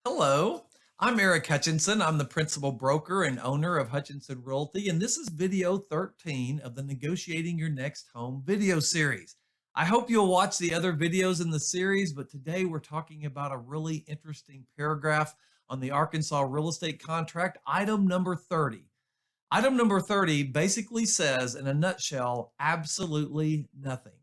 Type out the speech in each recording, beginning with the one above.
Hello, I'm Eric Hutchinson. I'm the principal broker and owner of Hutchinson Realty, and this is video 13 of the Negotiating Your Next Home video series. I hope you'll watch the other videos in the series, but today we're talking about a really interesting paragraph on the Arkansas real estate contract, item number 30. Item number 30 basically says, in a nutshell, absolutely nothing.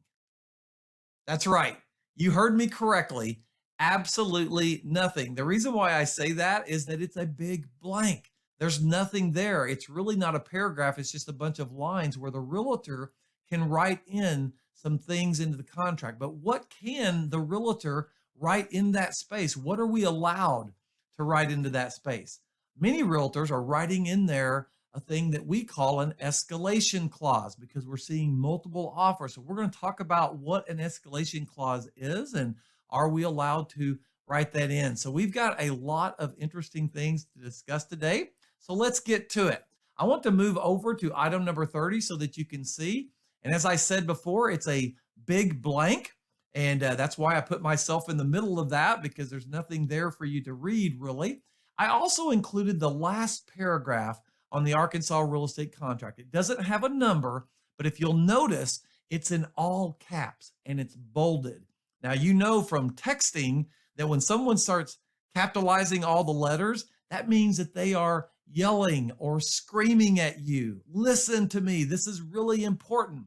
That's right. You heard me correctly. Absolutely nothing. The reason why I say that is that it's a big blank. There's nothing there. It's really not a paragraph. It's just a bunch of lines where the realtor can write in some things into the contract. But what can the realtor write in that space? What are we allowed to write into that space? Many realtors are writing in there a thing that we call an escalation clause because we're seeing multiple offers. So we're going to talk about what an escalation clause is and are we allowed to write that in. So we've got a lot of interesting things to discuss today. So let's get to it. I want to move over to item number 30 so that you can see. And as I said before, it's a big blank. And that's why I put myself in the middle of that because there's nothing there for you to read really. I also included the last paragraph on the Arkansas real estate contract. It doesn't have a number, but if you'll notice, it's in all caps and it's bolded. Now, you know from texting that when someone starts capitalizing all the letters, that means that they are yelling or screaming at you. Listen to me. This is really important.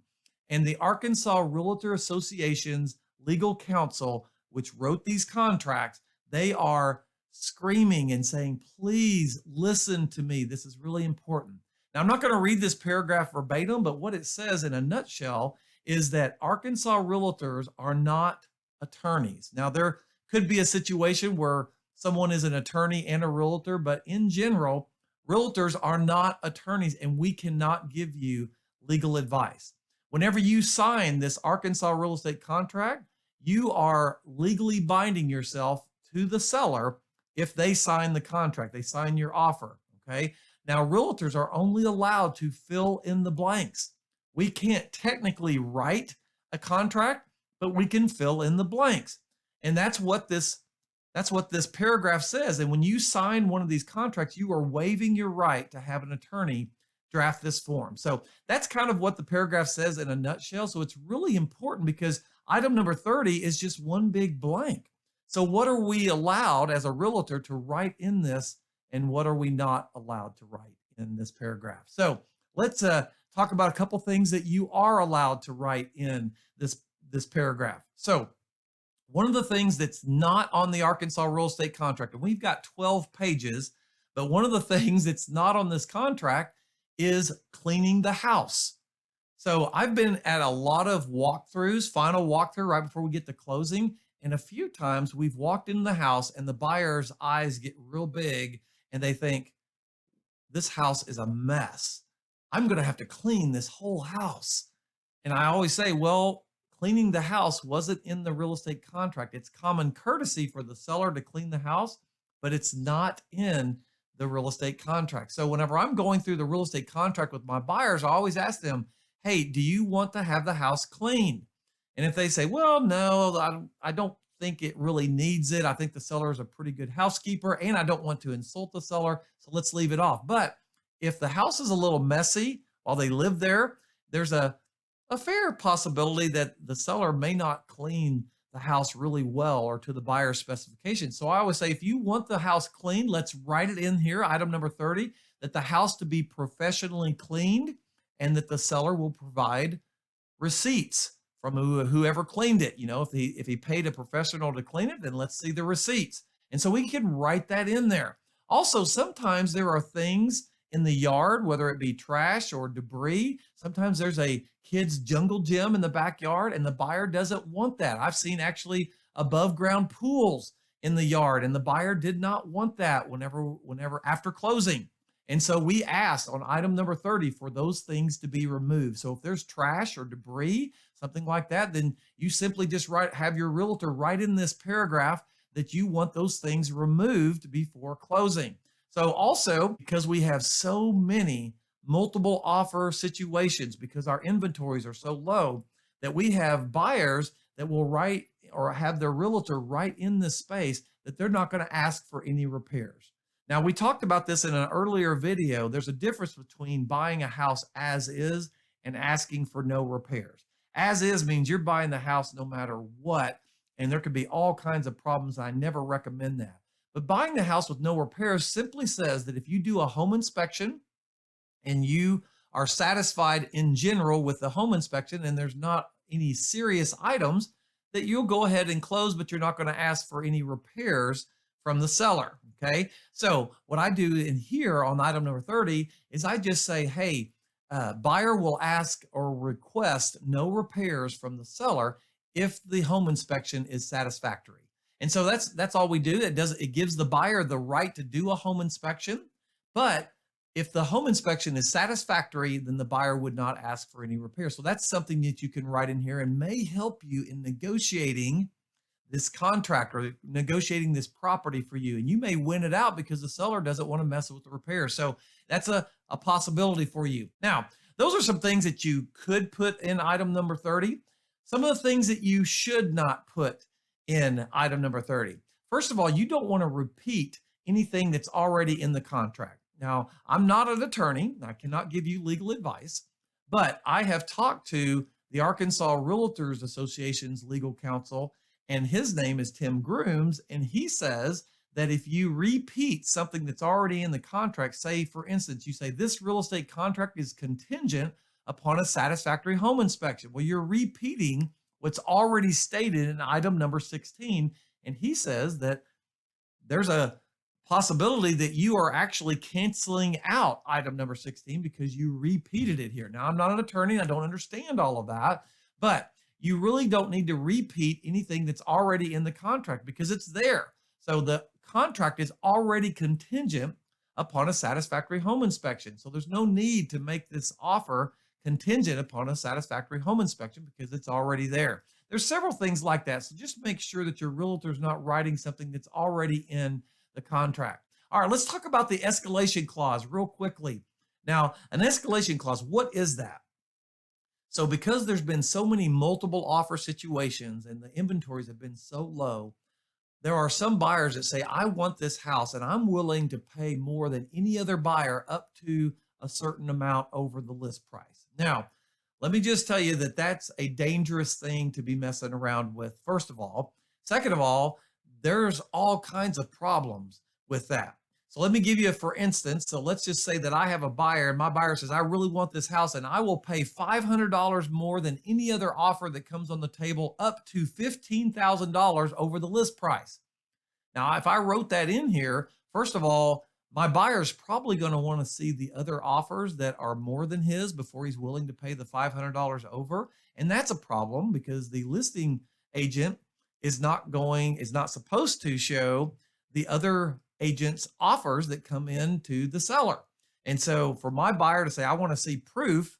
And the Arkansas Realtor Association's legal counsel, which wrote these contracts, they are screaming and saying, please listen to me. This is really important. Now, I'm not going to read this paragraph verbatim, but what it says in a nutshell is that Arkansas realtors are not attorneys. Now, there could be a situation where someone is an attorney and a realtor, but in general, realtors are not attorneys and we cannot give you legal advice. Whenever you sign this Arkansas real estate contract, you are legally binding yourself to the seller if they sign the contract, they sign your offer. Okay. Now, realtors are only allowed to fill in the blanks. We can't technically write a contract, but we can fill in the blanks. And that's what this paragraph says. And when you sign one of these contracts, you are waiving your right to have an attorney draft this form. So that's kind of what the paragraph says in a nutshell. So it's really important because item number 30 is just one big blank. So what are we allowed as a realtor to write in this and what are we not allowed to write in this paragraph? So let's talk about a couple things that you are allowed to write in this paragraph. So one of the things that's not on the Arkansas real estate contract, and we've got 12 pages, but one of the things that's not on this contract is cleaning the house. So I've been at a lot of walkthroughs, final walkthrough right before we get to closing. And a few times we've walked in the house and the buyer's eyes get real big and they think, this house is a mess. I'm going to have to clean this whole house. And I always say, well, cleaning the house wasn't in the real estate contract. It's common courtesy for the seller to clean the house, but it's not in the real estate contract. So whenever I'm going through the real estate contract with my buyers, I always ask them, hey, do you want to have the house cleaned? And if they say, well, no, I don't think it really needs it. I think the seller is a pretty good housekeeper and I don't want to insult the seller. So let's leave it off. But if the house is a little messy while they live there, there's a fair possibility that the seller may not clean the house really well or to the buyer's specifications. So I always say, if you want the house cleaned, let's write it in here, item number 30, that the house to be professionally cleaned and that the seller will provide receipts from whoever cleaned it. You know, if he paid a professional to clean it, then let's see the receipts. And so we can write that in there. Also, sometimes there are things in the yard, whether it be trash or debris. Sometimes there's a kid's jungle gym in the backyard and the buyer doesn't want that. I've seen actually above ground pools in the yard and the buyer did not want that whenever after closing. And so we asked on item number 30 for those things to be removed. So if there's trash or debris, something like that, then you simply just have your realtor write in this paragraph that you want those things removed before closing. So also, because we have so many multiple offer situations, because our inventories are so low, that we have buyers that will write or have their realtor write in this space that they're not going to ask for any repairs. Now, we talked about this in an earlier video. There's a difference between buying a house as is and asking for no repairs. As is means you're buying the house no matter what, and there could be all kinds of problems. I never recommend that. But buying the house with no repairs simply says that if you do a home inspection and you are satisfied in general with the home inspection and there's not any serious items, that you'll go ahead and close, but you're not going to ask for any repairs from the seller. Okay. So what I do in here on item number 30 is I just say, hey, buyer will ask or request no repairs from the seller if the home inspection is satisfactory. And so that's all we do. It gives the buyer the right to do a home inspection, but if the home inspection is satisfactory, then the buyer would not ask for any repair. So that's something that you can write in here and may help you in negotiating this contract or negotiating this property for you. And you may win it out because the seller doesn't want to mess with the repair. So that's a possibility for you. Now, those are some things that you could put in item number 30. Some of the things that you should not put in item number 30. First of all, you don't want to repeat anything that's already in the contract. Now, I'm not an attorney. I cannot give you legal advice, but I have talked to the Arkansas Realtors Association's legal counsel, and his name is Tim Grooms, and he says that if you repeat something that's already in the contract, say, for instance, you say this real estate contract is contingent upon a satisfactory home inspection. Well, you're repeating what's already stated in item number 16, and he says that there's a possibility that you are actually canceling out item number 16 because you repeated it here. Now, I'm not an attorney. I don't understand all of that, but you really don't need to repeat anything that's already in the contract because it's there. So the contract is already contingent upon a satisfactory home inspection. So there's no need to make this offer contingent upon a satisfactory home inspection because it's already there. There's several things like that. So just make sure that your realtor is not writing something that's already in the contract. All right, let's talk about the escalation clause real quickly. Now, an escalation clause, what is that? So because there's been so many multiple offer situations and the inventories have been so low, there are some buyers that say, I want this house and I'm willing to pay more than any other buyer up to a certain amount over the list price. Now, let me just tell you that that's a dangerous thing to be messing around with, first of all. Second of all, there's all kinds of problems with that. So let me give you a for instance. So let's just say that I have a buyer and my buyer says, I really want this house and I will pay $500 more than any other offer that comes on the table up to $15,000 over the list price. Now, if I wrote that in here, first of all, my buyer's probably going to want to see the other offers that are more than his before he's willing to pay the $500 over. And that's a problem because the listing agent is not supposed to show the other agent's offers that come in to the seller. And so for my buyer to say, I want to see proof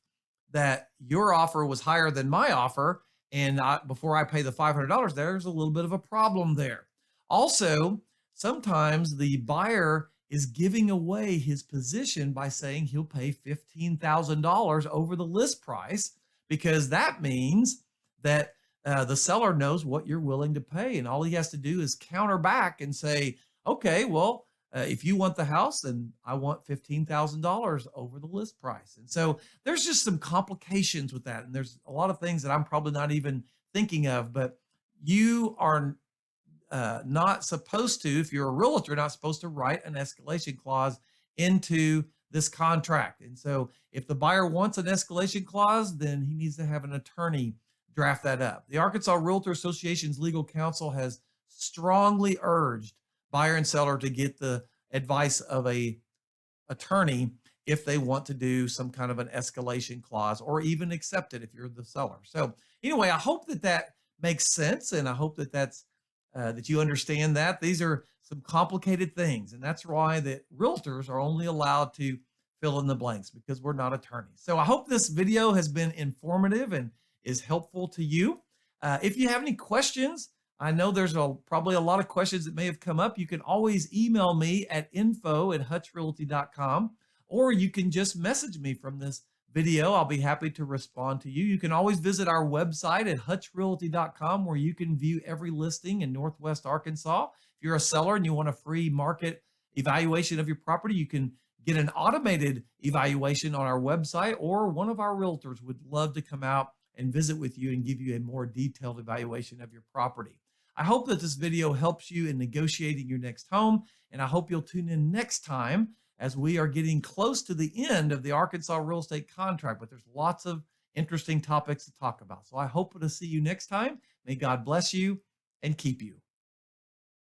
that your offer was higher than my offer, and before I pay the $500, there's a little bit of a problem there. Also, sometimes the buyer is giving away his position by saying he'll pay $15,000 over the list price because that means that the seller knows what you're willing to pay, and all he has to do is counter back and say, okay, well, if you want the house, then I want $15,000 over the list price. And so there's just some complications with that. And there's a lot of things that I'm probably not even thinking of, but you are not supposed to, if you're a realtor, not supposed to write an escalation clause into this contract. And so if the buyer wants an escalation clause, then he needs to have an attorney draft that up. The Arkansas Realtor Association's legal counsel has strongly urged buyer and seller to get the advice of a attorney if they want to do some kind of an escalation clause or even accept it if you're the seller. So anyway, I hope that that makes sense, and I hope that that you understand that these are some complicated things, and that's why that realtors are only allowed to fill in the blanks because we're not attorneys. So I hope this video has been informative and is helpful to you. If you have any questions, I know there's probably a lot of questions that may have come up. You can always email me at info@hutchrealty.com, or you can just message me from this video. I'll be happy to respond to you. You can always visit our website at hutchrealty.com, where you can view every listing in Northwest Arkansas. If you're a seller and you want a free market evaluation of your property, you can get an automated evaluation on our website, or one of our realtors would love to come out and visit with you and give you a more detailed evaluation of your property. I hope that this video helps you in negotiating your next home, and I hope you'll tune in next time as we are getting close to the end of the Arkansas real estate contract, but there's lots of interesting topics to talk about. So I hope to see you next time. May God bless you and keep you.